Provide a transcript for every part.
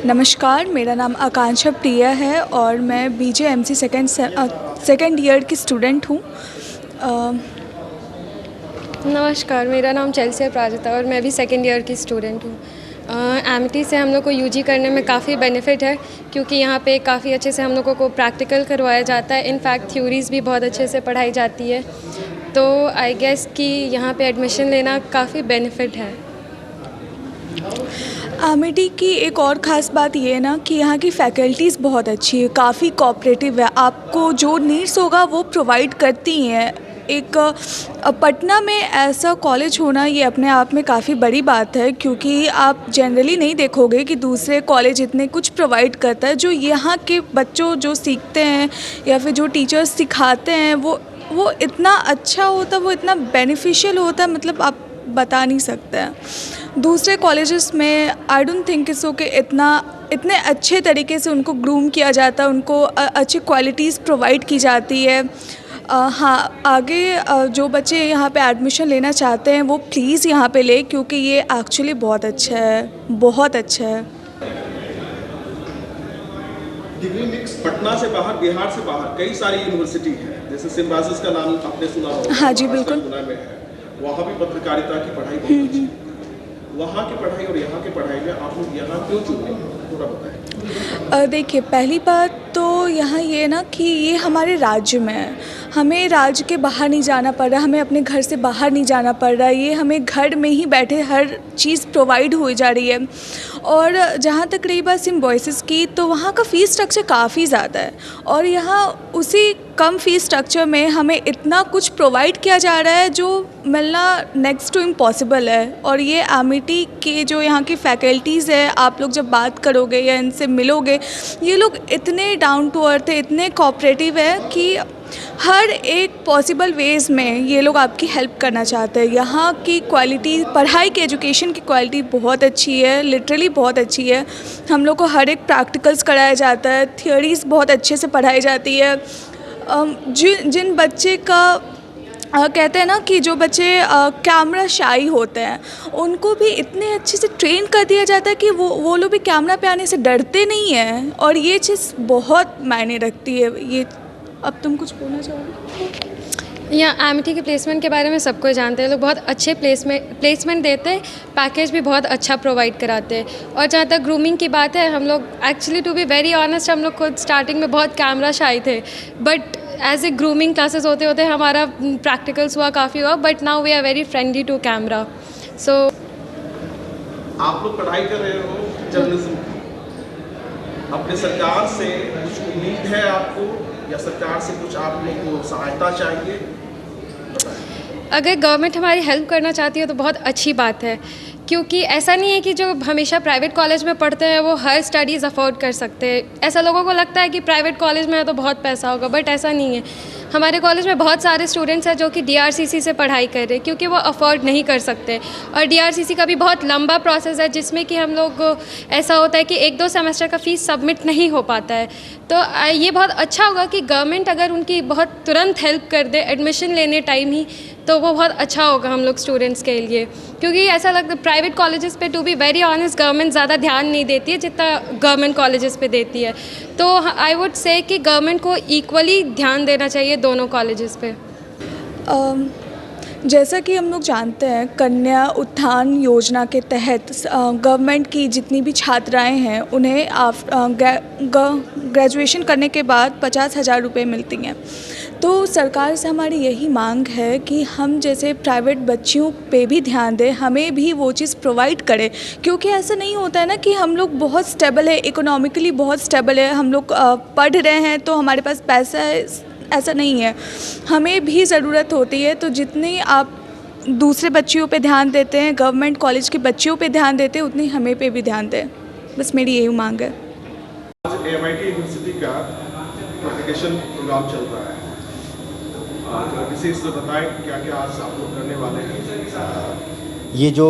नमस्कार, मेरा नाम आकांक्षा प्रिया है और मैं बीजेएमसी सेकंड ईयर की स्टूडेंट हूँ। नमस्कार, मेरा नाम चेल्सिया प्राजक्ता और मैं भी सेकेंड ईयर की स्टूडेंट हूँ। एमिटी से हम लोग को यूजी करने में काफ़ी बेनिफिट है, क्योंकि यहाँ पे काफ़ी अच्छे से हम लोगों को प्रैक्टिकल करवाया जाता है। इनफैक्ट थ्योरीज़ भी बहुत अच्छे से पढ़ाई जाती है, तो आई गेस कि यहाँ पे एडमिशन लेना काफ़ी बेनिफिट है। एमिटी की एक और ख़ास बात ये है ना कि यहाँ की फैकल्टीज़ बहुत अच्छी है, काफ़ी कोऑपरेटिव है, आपको जो नीड्स होगा वो प्रोवाइड करती हैं। एक पटना में ऐसा कॉलेज होना ये अपने आप में काफ़ी बड़ी बात है, क्योंकि आप जनरली नहीं देखोगे कि दूसरे कॉलेज इतने कुछ प्रोवाइड करता है। जो यहाँ के बच्चों जो सीखते हैं या फिर जो टीचर्स सिखाते हैं वो इतना अच्छा होता है, वो इतना बेनिफिशियल होता है, मतलब आप बता नहीं सकते हैं। दूसरे कॉलेजेस में आई डोंट थिंक सो कि इतने अच्छे तरीके से उनको ग्रूम किया जाता है, उनको अच्छी क्वालिटीज़ प्रोवाइड की जाती है। हाँ, आगे जो बच्चे यहाँ पे एडमिशन लेना चाहते हैं वो प्लीज़ यहाँ पे ले, क्योंकि ये एक्चुअली बहुत अच्छा है, बहुत अच्छा है। डिग्री मिक्स पटना से बाहर, बिहार से बाहर कई सारी यूनिवर्सिटी है, जैसे सिम्बायोसिस का नाम आपने सुना होगा। हाँ जी, बिल्कुल। पुणे में है, वहाँ भी पत्रकारिता की पढ़ाई बहुत अच्छी है। वहाँ की पढ़ाई और यहाँ की पढ़ाई में आप लोग यहाँ क्यों चुने, थोड़ा बताएं। देखिए, पहली बात तो यहाँ ये ना कि ये हमारे राज्य में है, हमें राज्य के बाहर नहीं जाना पड़ रहा, हमें अपने घर से बाहर नहीं जाना पड़ रहा, ये हमें घर में ही बैठे हर चीज़ प्रोवाइड हो जा रही है। और जहाँ तक रही बात सिम्बायोसिस की, तो वहाँ का फ़ीस स्ट्रक्चर काफ़ी ज़्यादा है और यहाँ उसी कम फ़ीस स्ट्रक्चर में हमें इतना कुछ प्रोवाइड किया जा रहा है जो मिलना नेक्स्ट टू इम्पॉसिबल है। और ये एमिटी के जो यहाँ की फैकल्टीज़ है, आप लोग जब बात करोगे या इनसे मिलोगे, ये लोग इतने डाउन टू अर्थ है, इतने कोऑपरेटिव है कि हर एक पॉसिबल वेज़ में ये लोग आपकी हेल्प करना चाहते हैं। यहाँ की क्वालिटी, पढ़ाई की, एजुकेशन की क्वालिटी बहुत अच्छी है, लिटरली बहुत अच्छी है। हम लोग को हर एक प्रैक्टिकल्स कराया जाता है, थियोरीज़ बहुत अच्छे से पढ़ाई जाती है। जिन बच्चे का कहते हैं ना कि जो बच्चे कैमरा शाई होते हैं, उनको भी इतने अच्छे से ट्रेन कर दिया जाता है कि वो लोग भी कैमरा पे आने से डरते नहीं हैं, और ये चीज़ बहुत मायने रखती है। ये अब तुम कुछ बोलना चाहोगे? यहाँ एमिटी के प्लेसमेंट के बारे में सबको जानते हैं, लोग बहुत अच्छे प्लेसमेंट देते हैं, पैकेज भी बहुत अच्छा प्रोवाइड कराते हैं। और जहाँ तक ग्रूमिंग की बात है, हम लोग actually to be very honest, हम लोग खुद स्टार्टिंग में बहुत कैमरा शाई थे, but as a grooming classes होते होते हमारा प्रैक्टिकल्स हुआ, काफ़ी हुआ, but now we are very friendly to camera. So आप लोग पढ़ाई कर रहे हो जर्नलिज्म की, अपने सरकार से कुछ उम्मीद है आपको, या सरकार से कुछ आप लोग को सहायता चाहिए? अगर गवर्नमेंट हमारी हेल्प करना चाहती है तो बहुत अच्छी बात है, क्योंकि ऐसा नहीं है कि जो हमेशा प्राइवेट कॉलेज में पढ़ते हैं वो हर स्टडीज़ अफोर्ड कर सकते हैं। ऐसा लोगों को लगता है कि प्राइवेट कॉलेज में है तो बहुत पैसा होगा, बट ऐसा नहीं है। हमारे कॉलेज में बहुत सारे स्टूडेंट्स हैं जो कि डीआरसीसी से पढ़ाई कर रहे हैं, क्योंकि वो अफोर्ड नहीं कर सकते। और डीआरसीसी का भी बहुत लंबा प्रोसेस है, जिसमें कि हम लोग ऐसा होता है कि 1-2 सेमेस्टर का फ़ीस सबमिट नहीं हो पाता है। तो ये बहुत अच्छा होगा कि गवर्नमेंट अगर उनकी बहुत तुरंत हेल्प कर दे एडमिशन लेने टाइम ही, तो वो बहुत अच्छा होगा हम लोग स्टूडेंट्स के लिए। क्योंकि ऐसा लगता है प्राइवेट कॉलेजेस पे, to be very honest, government ज़्यादा ध्यान नहीं देती है जितना गवर्नमेंट कॉलेजेस पे देती है। तो आई वुड से कि गवर्नमेंट को इक्वली ध्यान देना चाहिए दोनों कॉलेजेस पे। जैसा कि हम लोग जानते हैं, कन्या उत्थान योजना के तहत गवर्नमेंट की जितनी भी छात्राएं हैं उन्हें ग्रेजुएशन करने के बाद 50,000 रुपये मिलती हैं। तो सरकार से हमारी यही मांग है कि हम जैसे प्राइवेट बच्चियों पे भी ध्यान दें, हमें भी वो चीज़ प्रोवाइड करें, क्योंकि ऐसा नहीं होता है ना कि हम लोग बहुत स्टेबल है, इकोनॉमिकली बहुत स्टेबल है, हम लोग पढ़ रहे हैं तो हमारे पास पैसा है, ऐसा नहीं है। हमें भी ज़रूरत होती है। तो जितनी आप दूसरे बच्चियों पे ध्यान देते हैं, गवर्नमेंट कॉलेज के बच्चियों पे ध्यान देते हैं, उतनी हमें पे भी ध्यान दें, बस मेरी यही मांग है। आज एमआईटी यूनिवर्सिटी का प्रोपेगेशन प्रोग्राम चल रहा है, विशेष से बताएं क्या क्या आज आप लोग करने वाले हैं। ये जो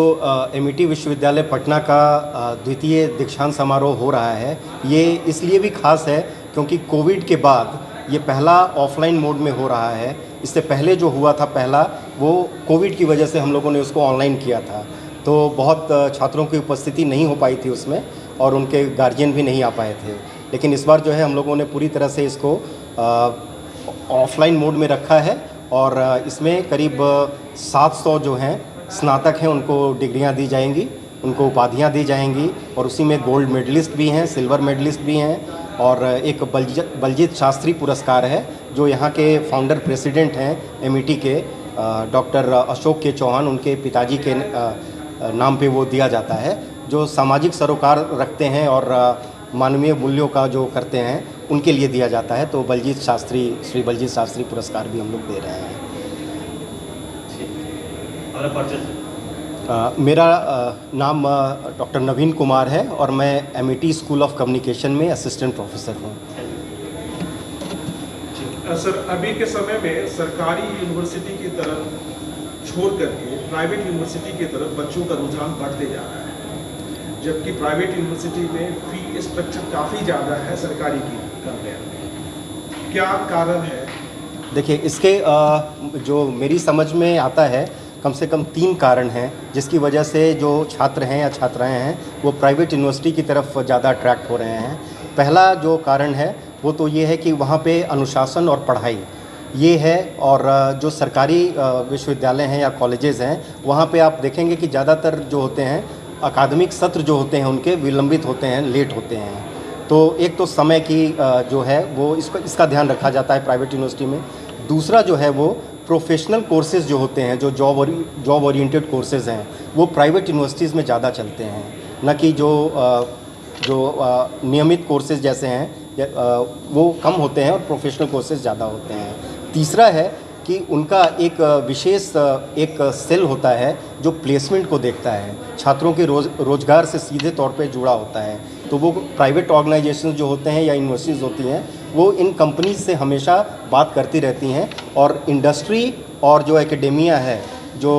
एमिटी विश्वविद्यालय पटना का द्वितीय दीक्षांत समारोह हो रहा है, ये इसलिए भी खास है क्योंकि कोविड के बाद ये पहला ऑफलाइन मोड में हो रहा है। इससे पहले जो हुआ था पहला, वो कोविड की वजह से हम लोगों ने उसको ऑनलाइन किया था, तो बहुत छात्रों की उपस्थिति नहीं हो पाई थी उसमें। और उनके गार्जियन भी नहीं आ पाए थे। लेकिन इस बार जो है हम लोगों ने पूरी तरह से इसको ऑफलाइन मोड में रखा है और इसमें करीब 700 जो हैं स्नातक हैं उनको डिग्रियां दी जाएंगी, उनको उपाधियां दी जाएंगी और उसी में गोल्ड मेडलिस्ट भी हैं, सिल्वर मेडलिस्ट भी हैं और एक बलजीत शास्त्री पुरस्कार है जो यहाँ के फाउंडर प्रेसिडेंट हैं एमईटी के डॉक्टर अशोक के चौहान, उनके पिताजी के नाम पे वो दिया जाता है, जो सामाजिक सरोकार रखते हैं और मानवीय मूल्यों का जो करते हैं उनके लिए दिया जाता है। तो श्री बलजीत शास्त्री पुरस्कार भी हम लोग दे रहे हैं। मेरा नाम डॉक्टर नवीन कुमार है और मैं एमईटी स्कूल ऑफ कम्युनिकेशन में असिस्टेंट प्रोफेसर हूँ। सर, अभी के समय में सरकारी यूनिवर्सिटी की तरफ छोड़ करके प्राइवेट यूनिवर्सिटी की तरफ बच्चों का रुझान बढ़ते जा रहा है, जबकि प्राइवेट यूनिवर्सिटी में फी स्ट्रक्चर काफ़ी ज़्यादा है सरकारी की कंपेयर में। क्या कारण है? देखिए, इसके जो मेरी समझ में आता है कम से कम 3 कारण हैं जिसकी वजह से जो छात्र हैं या छात्राएं हैं वो प्राइवेट यूनिवर्सिटी की तरफ ज़्यादा अट्रैक्ट हो रहे हैं। पहला जो कारण है वो तो ये है कि वहाँ पे अनुशासन और पढ़ाई ये है, और जो सरकारी विश्वविद्यालय हैं या कॉलेजेस हैं वहाँ पे आप देखेंगे कि ज़्यादातर जो होते हैं अकादमिक सत्र जो होते हैं उनके विलंबित होते हैं, लेट होते हैं। तो एक तो समय की जो है वो इसका ध्यान रखा जाता है प्राइवेट यूनिवर्सिटी में। दूसरा जो है वो प्रोफेशनल कोर्सेज़ जो होते हैं, जो जॉब ओरिएंटेड कोर्सेज़ हैं वो प्राइवेट यूनिवर्सिटीज़ में ज़्यादा चलते हैं, न कि जो नियमित कोर्सेज़ जैसे हैं वो कम होते हैं और प्रोफेशनल कोर्सेज़ ज़्यादा होते हैं। तीसरा है कि उनका एक विशेष एक सेल होता है जो प्लेसमेंट को देखता है, छात्रों के रोज़गार से सीधे तौर पे जुड़ा होता है। तो वो प्राइवेट ऑर्गेनाइजेशंस जो होते हैं या यूनिवर्सिटीज़ होती हैं वो इन कंपनीज से हमेशा बात करती रहती हैं और इंडस्ट्री और जो एकेडेमिया है, जो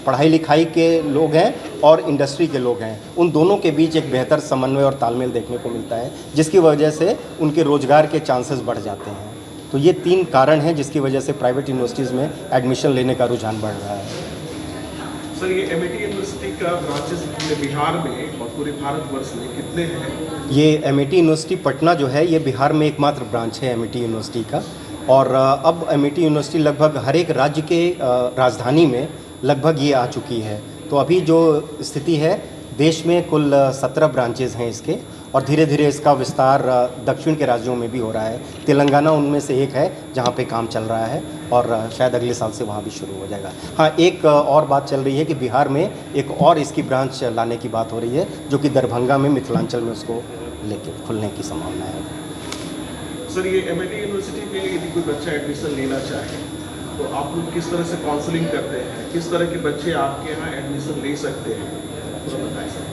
पढ़ाई लिखाई के लोग हैं और इंडस्ट्री के लोग हैं, उन दोनों के बीच एक बेहतर समन्वय और तालमेल देखने को मिलता है, जिसकी वजह से उनके रोज़गार के चांसेस बढ़ जाते हैं। तो ये 3 कारण हैं जिसकी वजह से प्राइवेट यूनिवर्सिटीज़ में एडमिशन लेने का रुझान बढ़ रहा है। सर, ये एमईटी यूनिवर्सिटी का ब्रांचेस पूरे बिहार में और पूरे भारतवर्ष में कितने हैं? ये एमईटी यूनिवर्सिटी पटना जो है ये बिहार में एकमात्र ब्रांच है एमईटी यूनिवर्सिटी का, और अब एमईटी यूनिवर्सिटी लगभग हर एक राज्य के राजधानी में लगभग ये आ चुकी है। तो अभी जो स्थिति है देश में कुल 17 ब्रांचेज़ हैं इसके, और धीरे धीरे इसका विस्तार दक्षिण के राज्यों में भी हो रहा है। तेलंगाना उनमें से एक है जहाँ पे काम चल रहा है और शायद अगले साल से वहाँ भी शुरू हो जाएगा। हाँ, एक और बात चल रही है कि बिहार में एक और इसकी ब्रांच लाने की बात हो रही है जो कि दरभंगा में, मिथिलांचल में उसको लेके खुलने की संभावना है। सर, ये एमईटी यूनिवर्सिटी में यदि कोई बच्चा एडमिशन लेना चाहे तो आप लोग किस तरह से काउंसलिंग करते हैं? किस तरह के बच्चे आपके यहाँ एडमिशन ले सकते हैं, तो बताएं सर।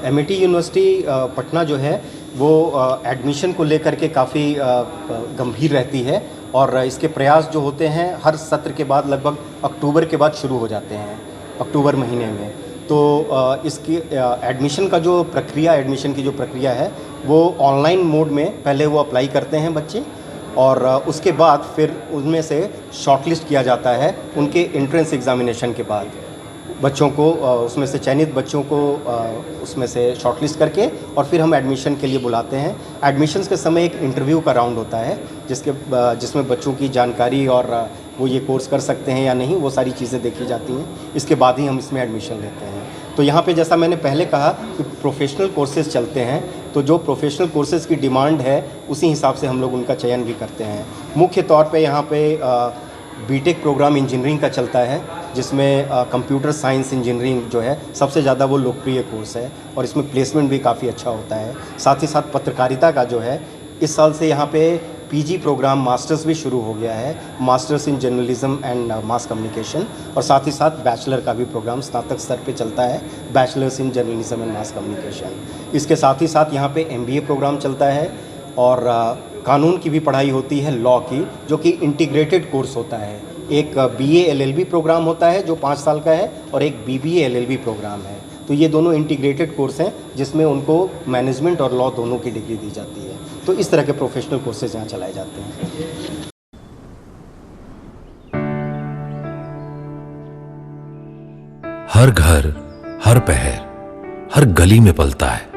एमईटी यूनिवर्सिटी पटना जो है वो एडमिशन को लेकर के काफ़ी गंभीर रहती है और इसके प्रयास जो होते हैं हर सत्र के बाद लगभग अक्टूबर के बाद शुरू हो जाते हैं, अक्टूबर महीने में। तो इसकी एडमिशन का जो प्रक्रिया, एडमिशन की जो प्रक्रिया है वो ऑनलाइन मोड में पहले वो अप्लाई करते हैं बच्चे, और उसके बाद फिर उनमें से शॉर्टलिस्ट किया जाता है उनके एंट्रेंस एग्ज़ामिनेशन के बाद। बच्चों को उसमें से चयनित बच्चों को उसमें से शॉर्टलिस्ट करके और फिर हम एडमिशन के लिए बुलाते हैं। एडमिशन्स के समय एक इंटरव्यू का राउंड होता है जिसमें बच्चों की जानकारी और वो ये कोर्स कर सकते हैं या नहीं, वो सारी चीज़ें देखी जाती हैं। इसके बाद ही हम इसमें एडमिशन लेते हैं। तो यहाँ पे जैसा मैंने पहले कहा कि प्रोफेशनल कोर्सेज़ चलते हैं, तो जो प्रोफेशनल कोर्सेज़ की डिमांड है उसी हिसाब से हम लोग उनका चयन भी करते हैं। मुख्य तौर पे यहाँ पे बीटेक प्रोग्राम इंजीनियरिंग का चलता है, जिसमें कंप्यूटर साइंस इंजीनियरिंग जो है सबसे ज़्यादा वो लोकप्रिय कोर्स है और इसमें प्लेसमेंट भी काफ़ी अच्छा होता है। साथ ही साथ पत्रकारिता का जो है इस साल से यहाँ पे पीजी प्रोग्राम मास्टर्स भी शुरू हो गया है, masters in journalism and mass communication, और साथ ही साथ बैचलर का भी प्रोग्राम स्नातक स्तर पे चलता है, bachelors in journalism and mass communication. इसके साथ ही साथ यहाँ पे एमबीए प्रोग्राम चलता है और कानून की भी पढ़ाई होती है, लॉ की, जो कि इंटीग्रेटेड कोर्स होता है। एक बीए एलएलबी प्रोग्राम होता है जो 5 साल का है और एक बीबीए एलएलबी प्रोग्राम है। तो ये दोनों इंटीग्रेटेड कोर्स हैं जिसमें उनको मैनेजमेंट और लॉ दोनों की डिग्री दी जाती है। तो इस तरह के प्रोफेशनल कोर्सेज यहाँ चलाए जाते हैं। हर घर, हर पहर, हर गली में पलता है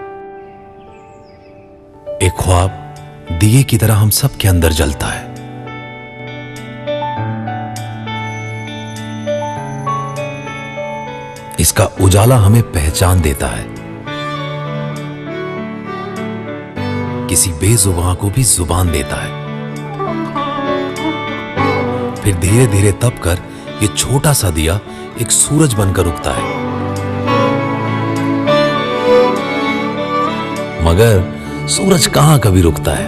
एक ख्वाब दिए की तरह हम सब के अंदर जलता है। इसका उजाला हमें पहचान देता है, किसी बेजुबान को भी जुबान देता है। फिर धीरे धीरे तप कर ये छोटा सा दिया एक सूरज बनकर उगता है। मगर सूरज कहां कभी रुकता है?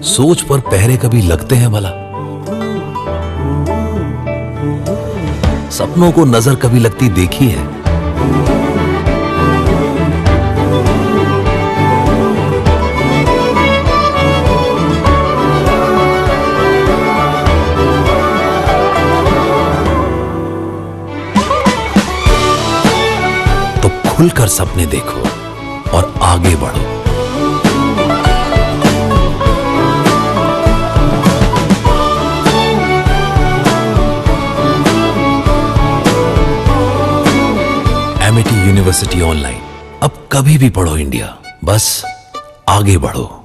सोच पर पहरे कभी लगते हैं भला? सपनों को नजर कभी लगती देखी है? तो खुलकर सपने देखो और आगे बढ़ो। एमिटी यूनिवर्सिटी ऑनलाइन, अब कभी भी पढ़ो इंडिया, बस आगे बढ़ो।